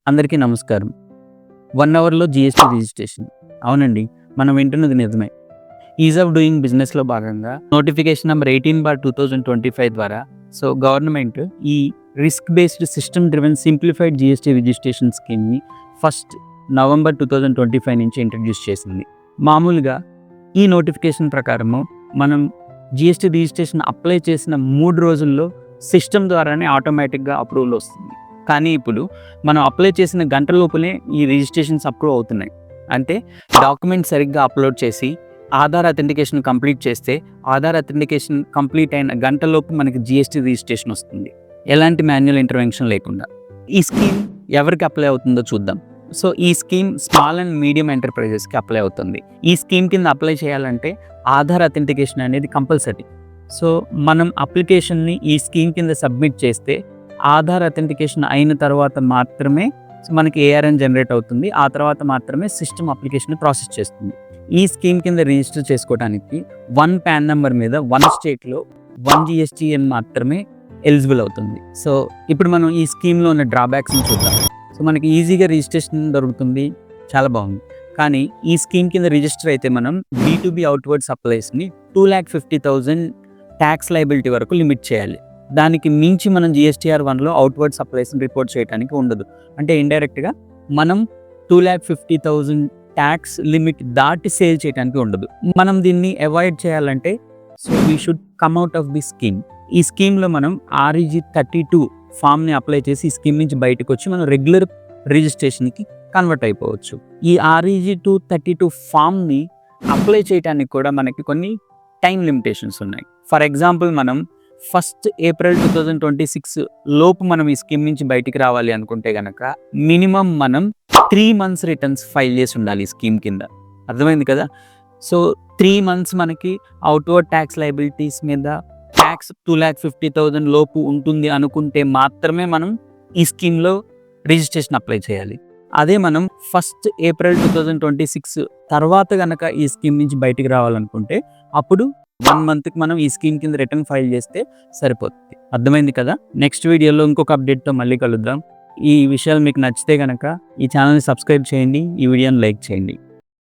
అందరికీ నమస్కారం. 1 అవర్‌లో జీఎస్టీ రిజిస్ట్రేషన్. అవునండి. మనం వింటున్నది నిజమే. ఈజ్ ఆఫ్ డూయింగ్ బిజినెస్‌లో భాగంగా నోటిఫికేషన్ నంబర్ 18/2025 ద్వారా గవర్నమెంట్ ఈ risk based system driven simplified GST registration స్కీమ్‌ని ఫస్ట్ నవంబర్ 2025 నుంచి ఇంట్రడ్యూస్ చేసింది. మామూలుగా ఈ నోటిఫికేషన్ ప్రకారము మనం జీఎస్టీ రిజిస్ట్రేషన్ అప్లై చేసిన 3 రోజుల్లో సిస్టమ్ ద్వారానే ఆటోమేటిక్‌గా అప్రూవల్ వస్తుంది. కానీ ఇప్పుడు మనం అప్లై చేసిన గంట లోపునే ఈ రిజిస్ట్రేషన్స్ అప్రూవ్ అవుతున్నాయి. అంటే డాక్యుమెంట్ సరిగ్గా అప్లోడ్ చేసి ఆధార్ అథెంటికేషన్ కంప్లీట్ చేస్తే ఆధార్ అథెంటికేషన్ కంప్లీట్ అయిన గంటలోపు మనకి జీఎస్టీ రిజిస్ట్రేషన్ వస్తుంది. ఎలాంటి మాన్యువల్ ఇంటర్వెన్షన్ లేకుండా. ఈ స్కీమ్ ఎవరికి అప్లై అవుతుందో చూద్దాం. ఈ స్కీమ్ స్మాల్ అండ్ మీడియం ఎంటర్ప్రైజెస్కి అప్లై అవుతుంది. ఈ స్కీమ్ కింద అప్లై చేయాలంటే ఆధార్ అథెంటికేషన్ అనేది కంపల్సరీ. మనం అప్లికేషన్ని ఈ స్కీమ్ కింద సబ్మిట్ చేస్తే ఆధార్ అథెంటికేషన్ అయిన తర్వాత మాత్రమే మనకి ఏఆర్ఎన్ జనరేట్ అవుతుంది. ఆ తర్వాత మాత్రమే సిస్టమ్ అప్లికేషన్ ప్రాసెస్ చేస్తుంది. ఈ స్కీమ్ కింద రిజిస్టర్ చేసుకోవడానికి 1 పాన్ నెంబర్ మీద 1 స్టేట్లో 1 GSTN మాత్రమే ఎలిజిబుల్ అవుతుంది. ఇప్పుడు మనం ఈ స్కీమ్లో ఉన్న డ్రాబ్యాక్స్ని చూద్దాం. మనకి ఈజీగా రిజిస్ట్రేషన్ దొరుకుతుంది, చాలా బాగుంది. కానీ ఈ స్కీమ్ కింద రిజిస్టర్ అయితే మనం B2B అవుట్వర్డ్ సప్లైస్ని 2,50,000 ట్యాక్స్ లయబిలిటీ వరకు లిమిట్ చేయాలి. దానికి మించి మనం GSTR 1లో అవుట్వర్డ్ సప్లైస్ని రిపోర్ట్ చేయడానికి ఉండదు. అంటే ఇండైరెక్ట్గా మనం 2,50,000 ట్యాక్స్ లిమిట్ దాటి సేల్ చేయడానికి ఉండదు. మనం దీన్ని అవాయిడ్ చేయాలంటే we should come out of the scheme. ఈ స్కీమ్లో మనం REG 32 ఫామ్ని అప్లై చేసి ఈ స్కీమ్ నుంచి బయటకు వచ్చి మనం రెగ్యులర్ రిజిస్ట్రేషన్కి కన్వర్ట్ అయిపోవచ్చు. ఈ REG 232 ఫామ్ని అప్లై చేయడానికి కూడా మనకి కొన్ని టైం లిమిటేషన్స్ ఉన్నాయి. ఫర్ ఎగ్జాంపుల్ మనం 1 ఏప్రిల్ 2026 లోపు మనం ఈ స్కీమ్ నుంచి బయటికి రావాలి అనుకుంటే కనుక మినిమం మనం 3 months రిటర్న్స్ ఫైల్ చేసి ఉండాలి ఈ స్కీమ్ కింద. అర్థమైంది కదా? 3 months మనకి అవుట్వర్డ్ ట్యాక్స్ లయబిలిటీస్ మీద ట్యాక్స్ 2,50,000 లోపు ఉంటుంది అనుకుంటే మాత్రమే మనం ఈ స్కీమ్లో రిజిస్ట్రేషన్ అప్లై చేయాలి. అదే మనం 1 ఏప్రిల్ 2026 తర్వాత కనుక ఈ స్కీమ్ నుంచి బయటికి రావాలనుకుంటే అప్పుడు 1 monthకి మనం ఈ స్కీమ్ కింద రిటర్న్ ఫైల్ చేస్తే సరిపోతుంది. అర్థమైంది కదా? నెక్స్ట్ వీడియోలో ఇంకొక అప్డేట్తో మళ్ళీ కలుద్దాం. ఈ విషయాలు మీకు నచ్చితే కనుక ఈ ఛానల్ని సబ్స్క్రైబ్ చేయండి, ఈ వీడియోని లైక్ చేయండి.